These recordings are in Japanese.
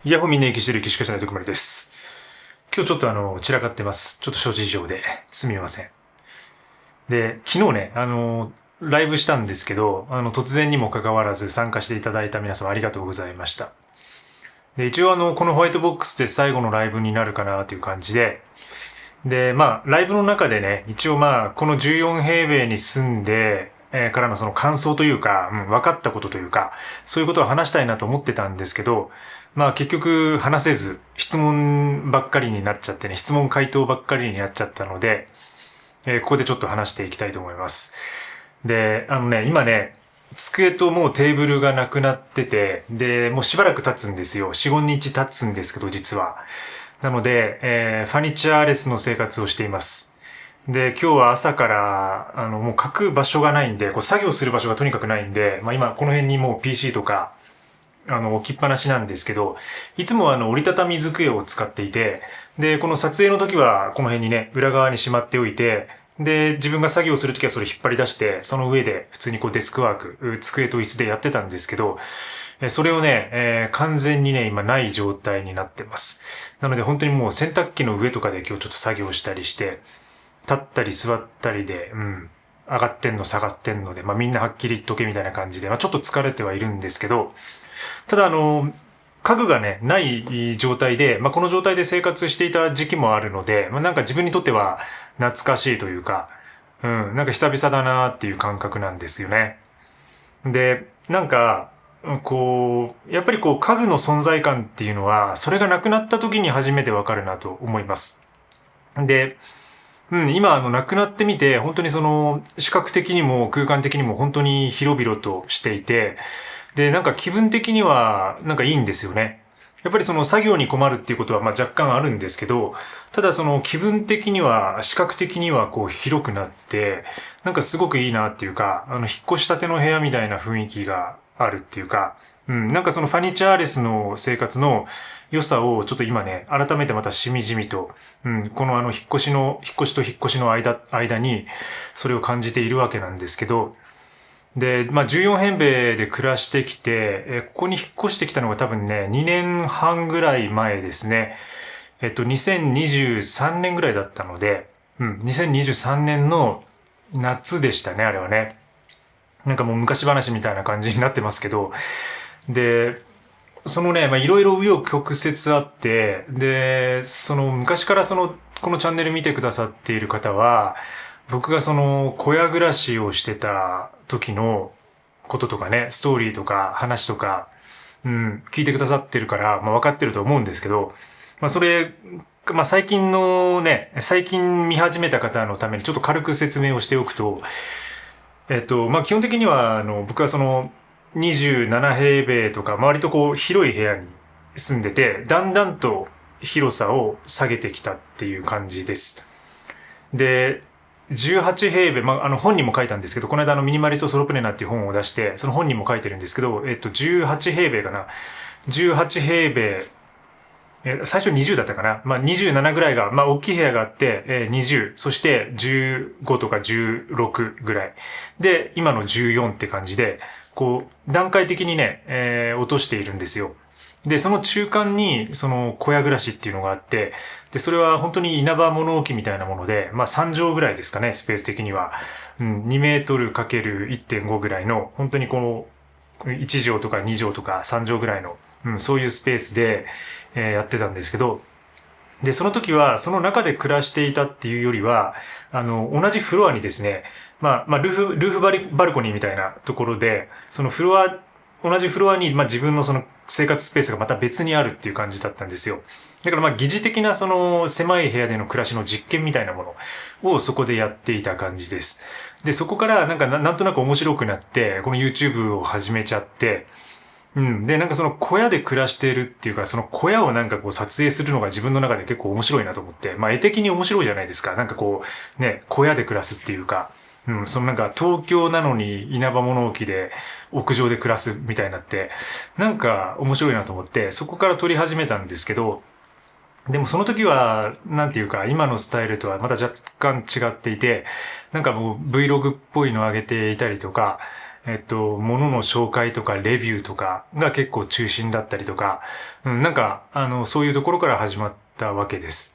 イヤホーみんな生きしてる生きしかしない徳丸です。今日ちょっと散らかってます。ちょっと諸事情で。すみません。で、昨日ね、ライブしたんですけど、突然にもかかわらず参加していただいた皆様ありがとうございました。で、一応このホワイトボックスで最後のライブになるかなという感じで、で、ライブの中でね、一応この14平米に住んで、からのその感想というか、分かったことというか、そういうことを話したいなと思ってたんですけど、結局話せず、質問ばっかりになっちゃってね、質問回答ばっかりになっちゃったので、ここでちょっと話していきたいと思います。で、今ね、机ともうテーブルがなくなってて、で、もうしばらく経つんですよ。4、5日経つんですけど、実は。なので、ファニチャーレスの生活をしています。で、今日は朝から、もう書く場所がないんで、こう作業する場所がとにかくないんで、今この辺にもう PC とか、置きっぱなしなんですけど、いつも折りたたみ机を使っていて、で、この撮影の時はこの辺にね、裏側にしまっておいて、で、自分が作業する時はそれ引っ張り出して、その上で普通にこうデスクワーク、机と椅子でやってたんですけど、それをね、完全にね、今ない状態になってます。なので本当にもう洗濯機の上とかで今日ちょっと作業したりして、立ったり座ったりで、上がってんの下がってんので、みんなはっきり言っとけみたいな感じで、ちょっと疲れてはいるんですけど、ただ家具がね、ない状態で、この状態で生活していた時期もあるので、なんか自分にとっては懐かしいというか、なんか久々だなっていう感覚なんですよね。で、なんか、こう、やっぱりこう家具の存在感っていうのは、それがなくなった時に初めてわかるなと思います。で、今なくなってみて、本当にその、視覚的にも空間的にも本当に広々としていて、で、なんか気分的には、なんかいいんですよね。やっぱりその作業に困るっていうことは若干あるんですけど、ただその気分的には、視覚的にはこう広くなって、なんかすごくいいなっていうか、引っ越したての部屋みたいな雰囲気があるっていうか、なんかそのファニチャーレスの生活の良さをちょっと今ね、改めてまたしみじみと、この引っ越しと引っ越しの間に、それを感じているわけなんですけど、で、14平米で暮らしてきて、ここに引っ越してきたのが多分ね、2年半ぐらい前ですね。2023年ぐらいだったので、2023年の夏でしたね、あれはね。なんかもう昔話みたいな感じになってますけど、で、そのね、いろいろ紆余曲折あって、で、その昔からこのチャンネル見てくださっている方は、僕がその小屋暮らしをしてた時のこととかね、ストーリーとか話とか、聞いてくださってるから、分かってると思うんですけど、それ、最近のね、最近見始めた方のためにちょっと軽く説明をしておくと、基本的には、僕はその、27平米とか、割とこう、広い部屋に住んでて、だんだんと広さを下げてきたっていう感じです。で、18平米、本にも書いたんですけど、この間ミニマリストソロプレナーっていう本を出して、その本にも書いてるんですけど、18平米かな。18平米、最初20だったかな。27ぐらいが、大きい部屋があって、20、そして15とか16ぐらい。で、今の14って感じで、こう、段階的にね、落としているんですよ。で、その中間に、その小屋暮らしっていうのがあって、で、それは本当に稲葉物置みたいなもので、3畳ぐらいですかね、スペース的には。2メートルかける1.5ぐらいの、本当にこの、1畳とか2畳とか3畳ぐらいの、そういうスペースで、やってたんですけど、で、その時は、その中で暮らしていたっていうよりは、同じフロアにですね、ルーフバルコニーみたいなところで、その同じフロアに、自分のその生活スペースがまた別にあるっていう感じだったんですよ。だから疑似的なその狭い部屋での暮らしの実験みたいなものをそこでやっていた感じです。で、そこからなんとなく面白くなって、この YouTube を始めちゃって、で、その小屋で暮らしているっていうか、その小屋をこう撮影するのが自分の中で結構面白いなと思って、絵的に面白いじゃないですか。こう、ね、小屋で暮らすっていうか、その東京なのに稲葉物置で屋上で暮らすみたいになって、面白いなと思って、そこから撮り始めたんですけど、でもその時は、なんていうか、今のスタイルとはまた若干違っていて、もう Vlog っぽいのを上げていたりとか、物の紹介とかレビューとかが結構中心だったりとか、なんか、そういうところから始まったわけです。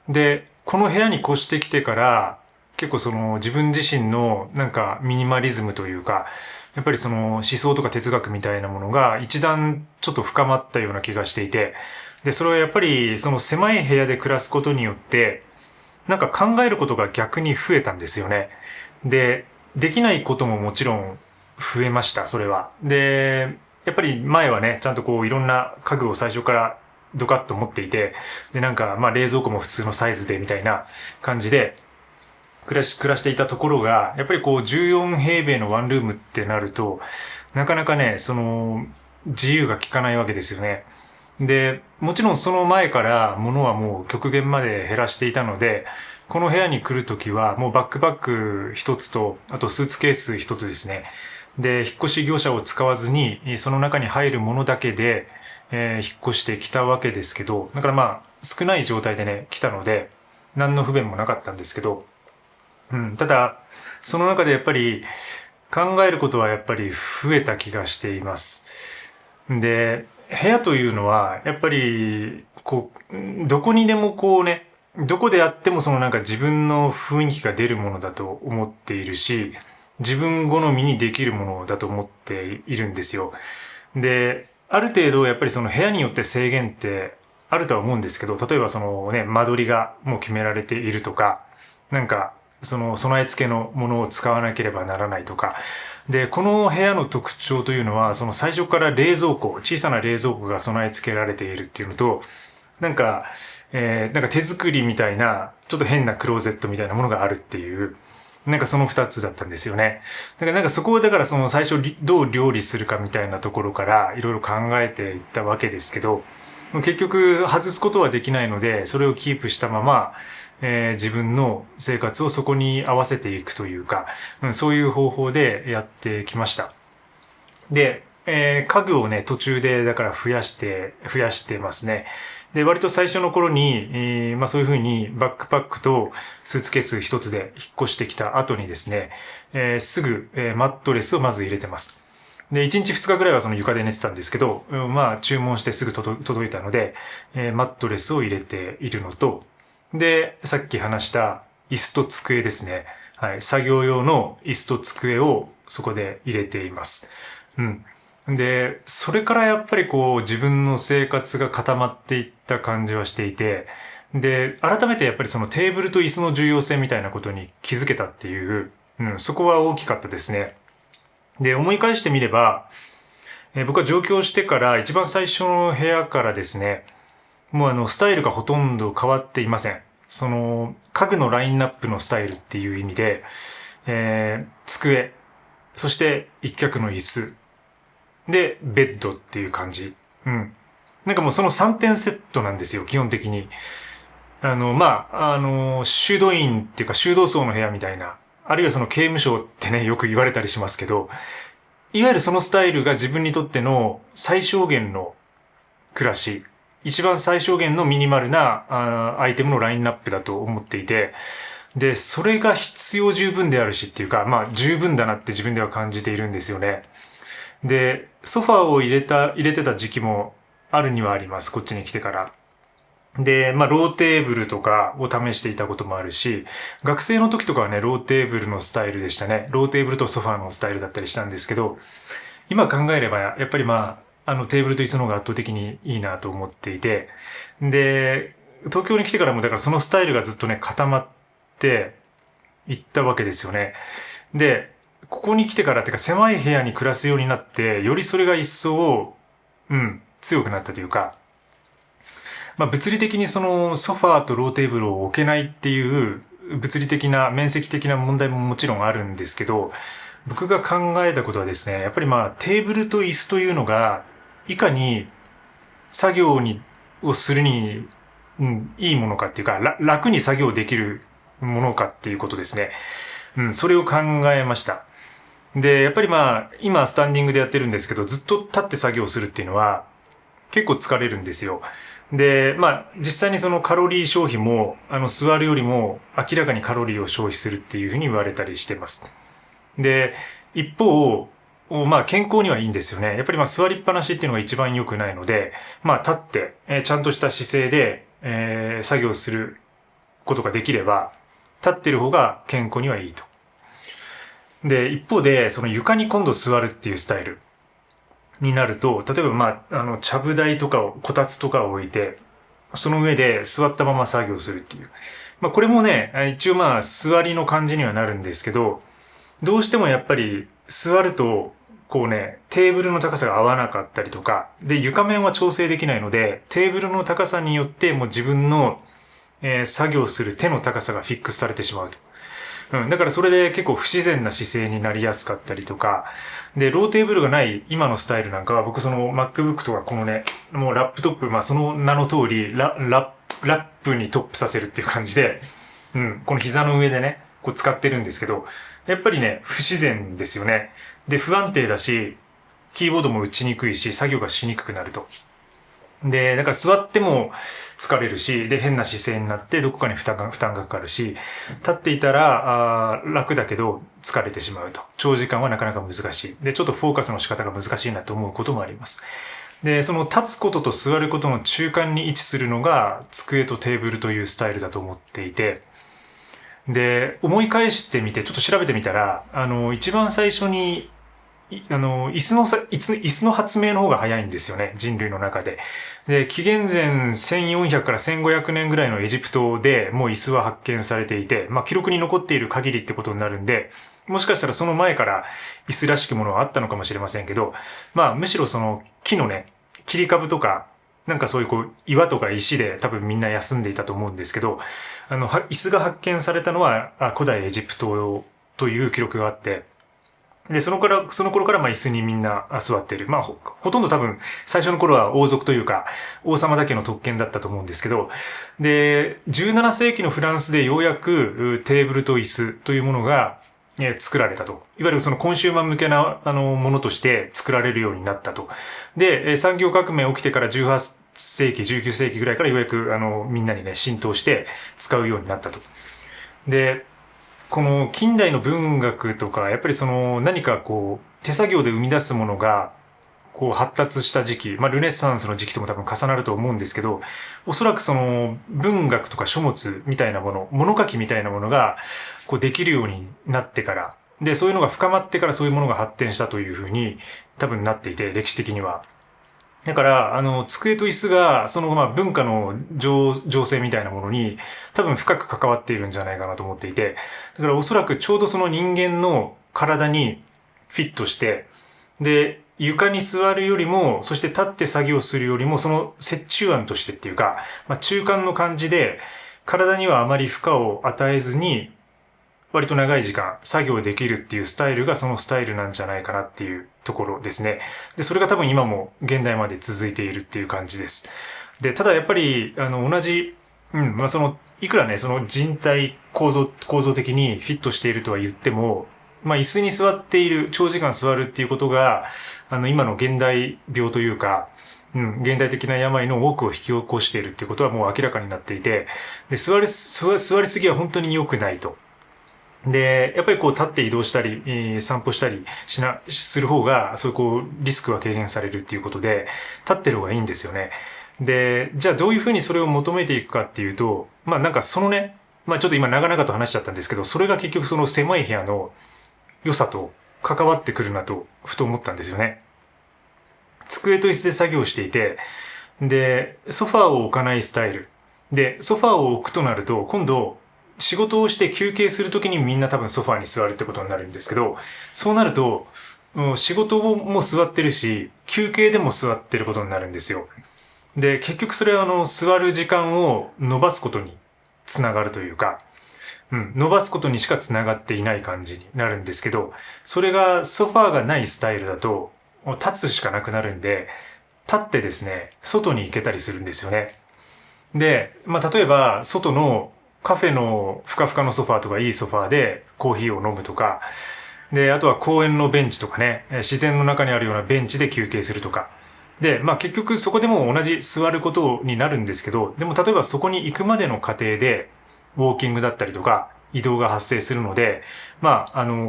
で、この部屋に越してきてから、結構その自分自身のなんかミニマリズムというか、やっぱりその思想とか哲学みたいなものが一段ちょっと深まったような気がしていて、で、それはやっぱりその狭い部屋で暮らすことによって、なんか考えることが逆に増えたんですよね。で、できないことももちろん増えました、それは。で、やっぱり前はね、ちゃんとこういろんな家具を最初からドカッと持っていて、で、なんかまあ冷蔵庫も普通のサイズでみたいな感じで暮らしていたところが、やっぱりこう14平米のワンルームってなると、なかなかね、その自由が利かないわけですよね。で、もちろんその前から物はもう極限まで減らしていたので、この部屋に来るときはもうバックパック一つと、あとスーツケース一つですね。で、引っ越し業者を使わずに、その中に入るものだけで、引っ越してきたわけですけど、だからまあ少ない状態でね、来たので、何の不便もなかったんですけど、ただ、その中でやっぱり考えることはやっぱり増えた気がしています。で、部屋というのは、やっぱり、こう、どこにでもこうね、どこであってもそのなんか自分の雰囲気が出るものだと思っているし、自分好みにできるものだと思っているんですよ。で、ある程度やっぱりその部屋によって制限ってあるとは思うんですけど、例えばそのね、間取りがもう決められているとか、なんか、その備え付けのものを使わなければならないとか、で、この部屋の特徴というのは、その最初から冷蔵庫、小さな冷蔵庫が備え付けられているっていうのと、なんか、なんか手作りみたいな、ちょっと変なクローゼットみたいなものがあるっていう、なんかその二つだったんですよね。だからなんかそこをだからその最初どう料理するかみたいなところからいろいろ考えていったわけですけど、結局外すことはできないので、それをキープしたまま、自分の生活をそこに合わせていくというか、そういう方法でやってきました。で、家具をね、途中でだから増やしてますね。で、割と最初の頃に、まあそういうふうにバックパックとスーツケース一つで引っ越してきた後にですね、すぐ、マットレスをまず入れてます。で、1日2日ぐらいはその床で寝てたんですけど、まあ注文してすぐ届いたので、マットレスを入れているのと、で、さっき話した椅子と机ですね。はい。作業用の椅子と机をそこで入れています。うん。で、それからやっぱりこう自分の生活が固まっていった感じはしていて、で、改めてやっぱりそのテーブルと椅子の重要性みたいなことに気づけたっていう、そこは大きかったですね。で、思い返してみれば、僕は上京してから一番最初の部屋からですね、もうスタイルがほとんど変わっていません。その、家具のラインナップのスタイルっていう意味で、机、そして一脚の椅子、で、ベッドっていう感じ。なんかもうその3点セットなんですよ、基本的に。まあ、修道院っていうか修道僧の部屋みたいな、あるいはその刑務所ってね、よく言われたりしますけど、いわゆるそのスタイルが自分にとっての最小限の暮らし、一番最小限のミニマルなアイテムのラインナップだと思っていて、で、それが必要十分であるしっていうか、まあ十分だなって自分では感じているんですよね。で、ソファーを入れてた時期もあるにはあります。こっちに来てから。で、まあ、ローテーブルとかを試していたこともあるし、学生の時とかはね、ローテーブルのスタイルでしたね。ローテーブルとソファーのスタイルだったりしたんですけど、今考えれば、やっぱりまあ、テーブルと椅子の方が圧倒的にいいなと思っていて、で、東京に来てからもだからそのスタイルがずっとね、固まっていったわけですよね。で、ここに来てからっていうか狭い部屋に暮らすようになって、よりそれが一層、強くなったというか、まあ物理的にそのソファーとローテーブルを置けないっていう物理的な面積的な問題ももちろんあるんですけど、僕が考えたことはですね、やっぱりまあテーブルと椅子というのがいかに作業をするに、いいものかっていうか、楽に作業できるものかっていうことですね。それを考えました。で、やっぱりまあ、今スタンディングでやってるんですけど、ずっと立って作業するっていうのは結構疲れるんですよ。で、まあ、実際にそのカロリー消費も、座るよりも明らかにカロリーを消費するっていうふうに言われたりしてます。で、一方、まあ健康にはいいんですよね。やっぱりまあ座りっぱなしっていうのが一番良くないので、まあ立って、ちゃんとした姿勢で、作業することができれば、立ってる方が健康にはいいと。で、一方で、その床に今度座るっていうスタイルになると、例えばまあ、ちゃぶ台とかを、こたつとかを置いて、その上で座ったまま作業するっていう。まあこれもね、一応まあ座りの感じにはなるんですけど、どうしてもやっぱり座ると、こうね、テーブルの高さが合わなかったりとか、で、床面は調整できないので、テーブルの高さによってもう自分の、作業する手の高さがフィックスされてしまうと。だからそれで結構不自然な姿勢になりやすかったりとか、で、ローテーブルがない今のスタイルなんかは、僕その MacBook とかこのね、もうラップトップ、まあその名の通り、ラップにトップさせるっていう感じで、この膝の上でね、こう使ってるんですけど、やっぱりね、不自然ですよね。で、不安定だし、キーボードも打ちにくいし、作業がしにくくなると。で、だから座っても疲れるし、で、変な姿勢になってどこかに負担がかかるし、立っていたら楽だけど疲れてしまうと。長時間はなかなか難しい。で、ちょっとフォーカスの仕方が難しいなと思うこともあります。で、その立つことと座ることの中間に位置するのが机とテーブルというスタイルだと思っていて、で、思い返してみて、ちょっと調べてみたら、一番最初に椅子の発明の方が早いんですよね。人類の中で。で、紀元前1400から1500年ぐらいのエジプトでもう椅子は発見されていて、まあ記録に残っている限りってことになるんで、もしかしたらその前から椅子らしきものはあったのかもしれませんけど、まあむしろその木のね、切り株とか、なんかそういうこう岩とか石で多分みんな休んでいたと思うんですけど、椅子が発見されたのは古代エジプトという記録があって、で、その頃からまあ椅子にみんな座っている。まあほとんど多分最初の頃は王族というか王様だけの特権だったと思うんですけど、で、17世紀のフランスでようやくテーブルと椅子というものが作られたと。いわゆるそのコンシューマー向けなものとして作られるようになったと。で、産業革命起きてから18世紀、19世紀ぐらいからようやくみんなにね浸透して使うようになったと。で、この近代の文学とか、やっぱりその何かこう手作業で生み出すものがこう発達した時期、まあルネッサンスの時期とも多分重なると思うんですけど、おそらくその文学とか書物みたいなもの、物書きみたいなものがこうできるようになってから、で、そういうのが深まってからそういうものが発展したというふうに多分なっていて、歴史的には。だから、机と椅子が、その、まあ、文化の情勢みたいなものに、多分深く関わっているんじゃないかなと思っていて、だからおそらくちょうどその人間の体にフィットして、で、床に座るよりも、そして立って作業するよりも、その折衷案としてっていうか、まあ、中間の感じで、体にはあまり負荷を与えずに、割と長い時間作業できるっていうスタイルがそのスタイルなんじゃないかなっていうところですね。で、それが多分今も現代まで続いているっていう感じです。で、ただやっぱり、同じ、まあその、いくらね、その人体構造的にフィットしているとは言っても、まあ椅子に座っている、長時間座るっていうことが、今の現代病というか、現代的な病の多くを引き起こしているっていうことはもう明らかになっていて、で、座りすぎは本当に良くないと。で、やっぱりこう立って移動したり、散歩したりする方が、そういうこうリスクは軽減されるっていうことで、立ってる方がいいんですよね。で、じゃあどういうふうにそれを求めていくかっていうと、まあなんかそのね、まあちょっと今長々と話しちゃったんですけど、それが結局その狭い部屋の良さと関わってくるなと、ふと思ったんですよね。机と椅子で作業していて、で、ソファーを置かないスタイル。で、ソファーを置くとなると、今度、仕事をして休憩するときにみんな多分ソファーに座るってことになるんですけど、そうなると、仕事も座ってるし、休憩でも座ってることになるんですよ。で、結局それは座る時間を伸ばすことにつながるというか、伸ばすことにしかつながっていない感じになるんですけど、それがソファーがないスタイルだと、立つしかなくなるんで、立ってですね、外に行けたりするんですよね。で、まあ、例えば、外のカフェのふかふかのソファーとかいいソファーでコーヒーを飲むとか、で、あとは公園のベンチとかね、自然の中にあるようなベンチで休憩するとか。で、まあ結局そこでも同じ座ることになるんですけど、でも例えばそこに行くまでの過程で、ウォーキングだったりとか、移動が発生するので、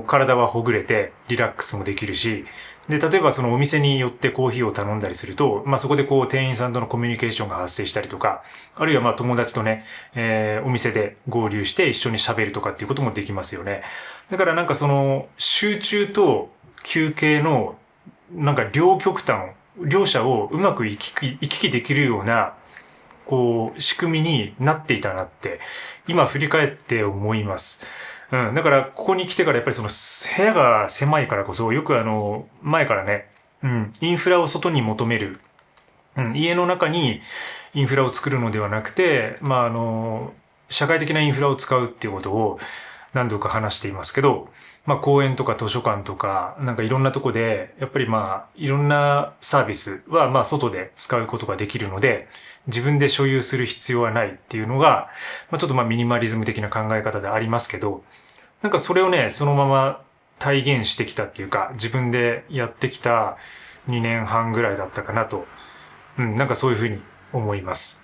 体はほぐれてリラックスもできるし、で、例えばそのお店によってコーヒーを頼んだりすると、そこで店員さんとのコミュニケーションが発生したりとか、あるいは友達とね、お店で合流して一緒に喋るとかっていうこともできますよね。だからその集中と休憩の両極端、両者をうまく行き来できるような仕組みになっていたなって、今振り返って思います。だから、ここに来てからやっぱりその部屋が狭いからこそ、よく前からね、インフラを外に求める。家の中にインフラを作るのではなくて、社会的なインフラを使うっていうことを何度か話していますけど、公園とか図書館とか、いろんなとこで、やっぱりいろんなサービスは外で使うことができるので、自分で所有する必要はないっていうのが、ちょっとミニマリズム的な考え方でありますけど、それをね、そのまま体現してきたっていうか、自分でやってきた2年半ぐらいだったかなと、そういうふうに思います。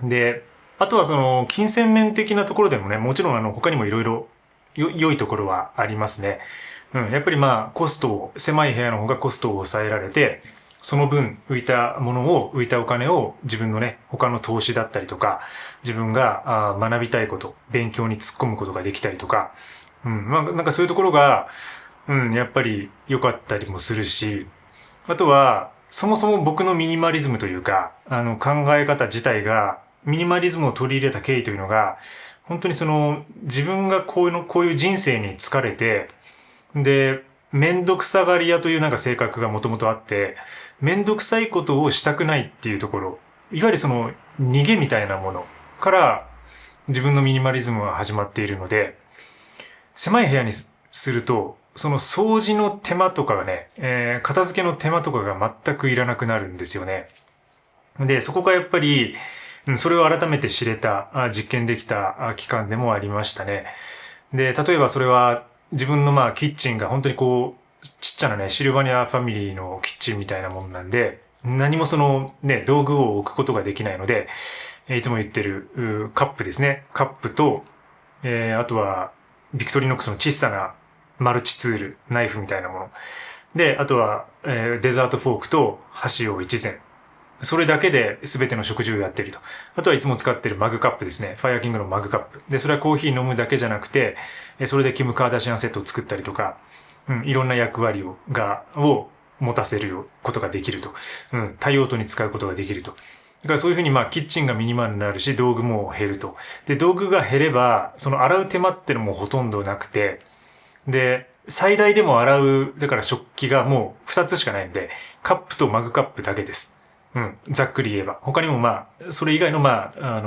で、あとはその、金銭面的なところでもね、もちろん他にもいろいろ良いところはありますね。やっぱりコストを、狭い部屋の方がコストを抑えられて、その分浮いたお金を自分のね、他の投資だったりとか、自分が学びたいこと、勉強に突っ込むことができたりとか、そういうところが、やっぱり良かったりもするし、あとは、そもそも僕のミニマリズムというか、考え方自体が、ミニマリズムを取り入れた経緯というのが、本当にその、自分がこういう人生に疲れて、で、めんどくさがり屋という性格がもともとあって、めんどくさいことをしたくないっていうところ、いわゆるその逃げみたいなものから自分のミニマリズムは始まっているので、狭い部屋にすると、その掃除の手間とかがね、片付けの手間とかが全くいらなくなるんですよね。で、そこがやっぱり、それを改めて知れた、実験できた期間でもありましたね。で、例えばそれは自分のキッチンが本当にちっちゃなね、シルバニアファミリーのキッチンみたいなものなんで、何もそのね、道具を置くことができないので、いつも言ってるカップですね。カップと、あとはビクトリノックスの小さなマルチツール、ナイフみたいなもの。で、あとは、デザートフォークと箸を一膳。それだけで全ての食事をやっていると。あとはいつも使っているマグカップですね。ファイアキングのマグカップ。で、それはコーヒー飲むだけじゃなくて、それでキム・カーダシアンセットを作ったりとか、いろんな役割を持たせることができると。多用途に使うことができると。だからそういうふうにキッチンがミニマルになるし、道具も減ると。で、道具が減れば、その洗う手間ってのもほとんどなくて、で、最大でも洗う、だから食器がもう2つしかないんで、カップとマグカップだけです。ざっくり言えば。他にもそれ以外の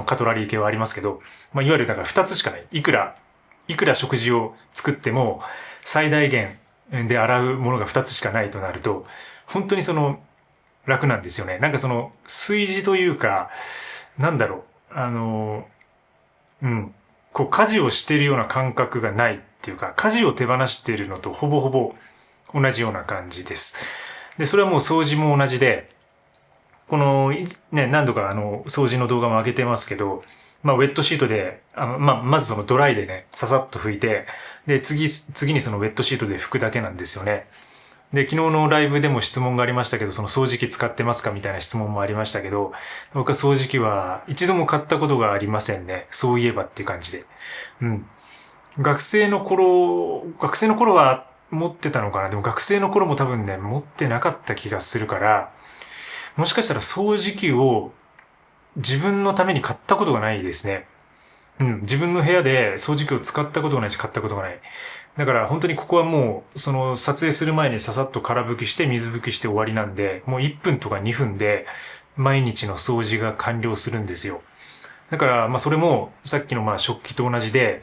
カトラリー系はありますけど、いわゆるだから2つしかない。いくら食事を作っても、最大限で洗うものが2つしかないとなると、本当にその、楽なんですよね。その、炊事というか、家事をしているような感覚がないっていうか、家事を手放しているのとほぼほぼ同じような感じです。で、それはもう掃除も同じで、何度か掃除の動画も上げてますけど、ウェットシートで、まずそのドライでね、ささっと拭いて、で、次にそのウェットシートで拭くだけなんですよね。で、昨日のライブでも質問がありましたけど、その掃除機使ってますかみたいな質問もありましたけど、僕は掃除機は一度も買ったことがありませんね。そういえばっていう感じで。学生の頃は持ってたのかな。でも学生の頃も多分ね、持ってなかった気がするから、もしかしたら掃除機を自分のために買ったことがないですね。自分の部屋で掃除機を使ったことがないし買ったことがない。だから本当にここはもう、その撮影する前にささっと空拭きして水拭きして終わりなんで、もう1分とか2分で毎日の掃除が完了するんですよ。だからそれもさっきの食器と同じで、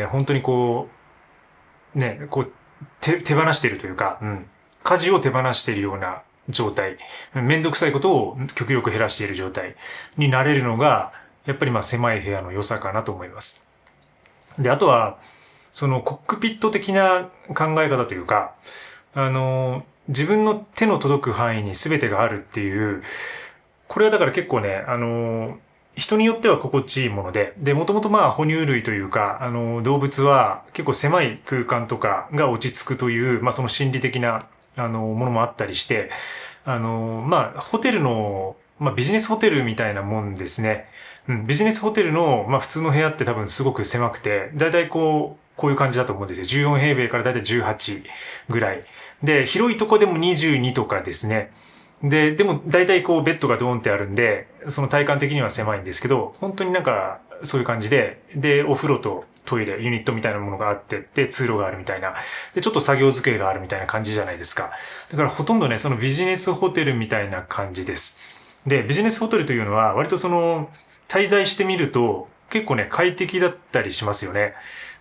本当に手放しているというか、家事を手放しているような状態、めんどくさいことを極力減らしている状態になれるのが、やっぱり狭い部屋の良さかなと思います。で、あとは、そのコックピット的な考え方というか、自分の手の届く範囲に全てがあるっていう、これはだから結構ね、人によっては心地いいもので、で、もともとまあ哺乳類というか、動物は結構狭い空間とかが落ち着くという、まあその心理的な、ものもあったりして、まあ、ホテルの、まあビジネスホテルみたいなもんですね。うん、ビジネスホテルの、まあ普通の部屋って多分すごく狭くて、だいたいこういう感じだと思うんですよ。14平米からだいたい18ぐらい。で、広いとこでも22とかですね。でも大体ベッドがドーンってあるんで、その体感的には狭いんですけど、本当になんかそういう感じで、で、お風呂とトイレ、ユニットみたいなものがあって、で、通路があるみたいな。で、ちょっと作業机があるみたいな感じじゃないですか。だからほとんどね、そのビジネスホテルみたいな感じです。で、ビジネスホテルというのは割と滞在してみると結構ね、快適だったりしますよね。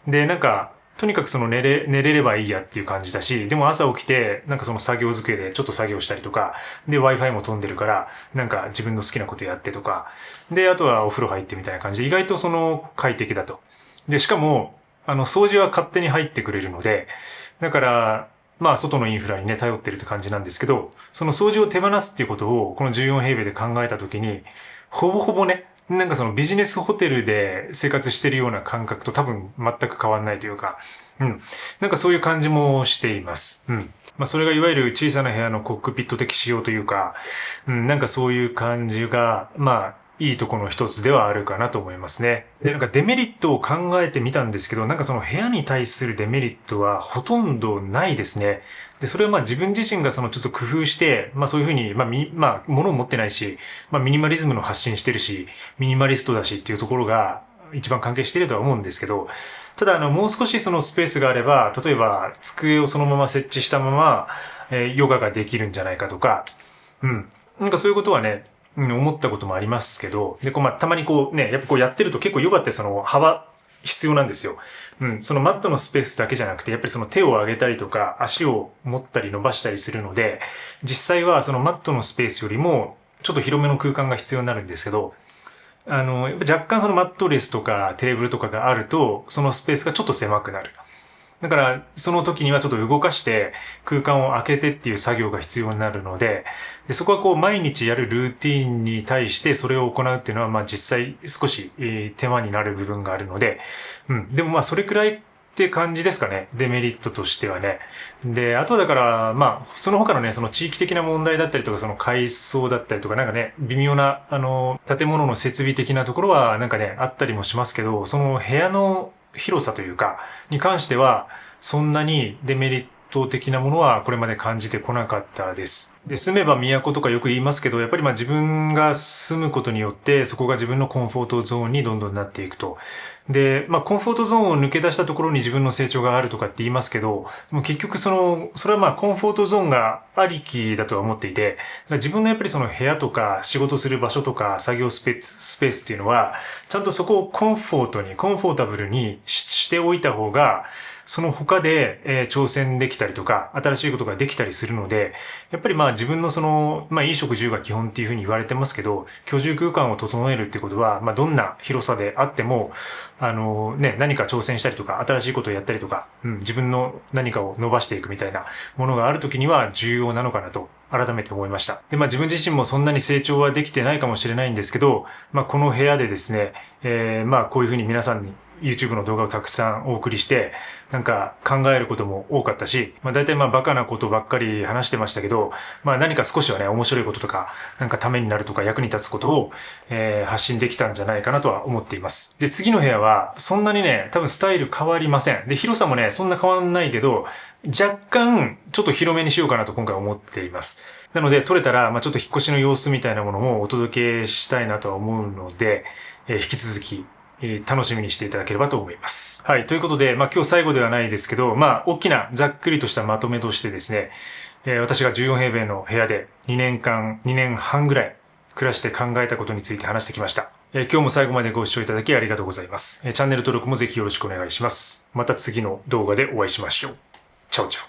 で、なんか、とにかく寝れればいいやっていう感じだし、でも朝起きて、なんかその作業机でちょっと作業したりとか、で、Wi-Fi も飛んでるから、なんか自分の好きなことやってとか、で、あとはお風呂入ってみたいな感じで、意外と快適だと。で、しかも、掃除は勝手に入ってくれるので、だから、まあ、外のインフラにね、頼ってるって感じなんですけど、その掃除を手放すっていうことを、この14平米で考えたときに、ほぼほぼね、なんかそのビジネスホテルで生活してるような感覚と多分全く変わんないというか、うん。なんかそういう感じもしています。うん。まあそれがいわゆる小さな部屋のコックピット的仕様というか、うん、なんかそういう感じが、まあ、いいところの一つではあるかなと思いますね。で、なんかデメリットを考えてみたんですけど、なんかその部屋に対するデメリットはほとんどないですね。で、それはまあ自分自身がちょっと工夫して、まあそういうふうに、まあ物を持ってないし、まあミニマリズムの発信してるし、ミニマリストだしっていうところが一番関係しているとは思うんですけど、ただもう少しそのスペースがあれば、例えば机をそのまま設置したまま、ヨガができるんじゃないかとか、うん。なんかそういうことはね、思ったこともありますけど、で、まあ、たまにやっぱやってると結構ヨガって幅必要なんですよ。うん。そのマットのスペースだけじゃなくて、やっぱり手を上げたりとか、足を持ったり伸ばしたりするので、実際はそのマットのスペースよりも、ちょっと広めの空間が必要になるんですけど、やっぱ若干そのマットレスとかテーブルとかがあると、そのスペースがちょっと狭くなる。だから、その時にはちょっと動かして空間を空けてっていう作業が必要になるので、でそこは毎日やるルーティーンに対してそれを行うっていうのは、まあ実際少し手間になる部分があるので、うん。でもまあそれくらいって感じですかね。デメリットとしてはね。で、あとはだから、まあ、その他のね、その地域的な問題だったりとか、その階層だったりとか、なんかね、微妙な、建物の設備的なところは、なんかね、あったりもしますけど、その部屋の広さというか、に関しては、そんなにデメリット的なものはこれまで感じてこなかったです。で、住めば都とかよく言いますけど、やっぱりまあ自分が住むことによって、そこが自分のコンフォートゾーンにどんどんなっていくと。で、まあコンフォートゾーンを抜け出したところに自分の成長があるとかって言いますけど、もう結局それはまあコンフォートゾーンがありきだとは思っていて、自分のやっぱりその部屋とか仕事する場所とか作業スペースっていうのは、ちゃんとそこをコンフォータブルにしておいた方が、その他で、挑戦できたりとか、新しいことができたりするので、やっぱりまあ自分のまあ衣食住が基本っていうふうに言われてますけど、居住空間を整えるっていうことは、まあどんな広さであっても、何か挑戦したりとか、新しいことをやったりとか、自分の何かを伸ばしていくみたいなものがあるときには重要なのかなと改めて思いました。で、まあ自分自身もそんなに成長はできてないかもしれないんですけど、まあこの部屋でですね、まあこういうふうに皆さんにYouTube の動画をたくさんお送りして、なんか考えることも多かったし、まあ大体まあバカなことばっかり話してましたけど、まあ何か少しはね、面白いこととか、なんかためになるとか役に立つことを、発信できたんじゃないかなとは思っています。で、次の部屋はそんなにね、多分スタイル変わりません。で、広さもね、そんな変わんないけど、若干ちょっと広めにしようかなと今回思っています。なので、撮れたら、まあちょっと引っ越しの様子みたいなものもお届けしたいなとは思うので、引き続き、楽しみにしていただければと思います。はい。ということで、まあ今日最後ではないですけど、まあ大きなざっくりとしたまとめとしてですね、私が14平米の部屋で2年半ぐらい暮らして考えたことについて話してきました。今日も最後までご視聴いただきありがとうございます。チャンネル登録もぜひよろしくお願いします。また次の動画でお会いしましょう。チャオチャオ。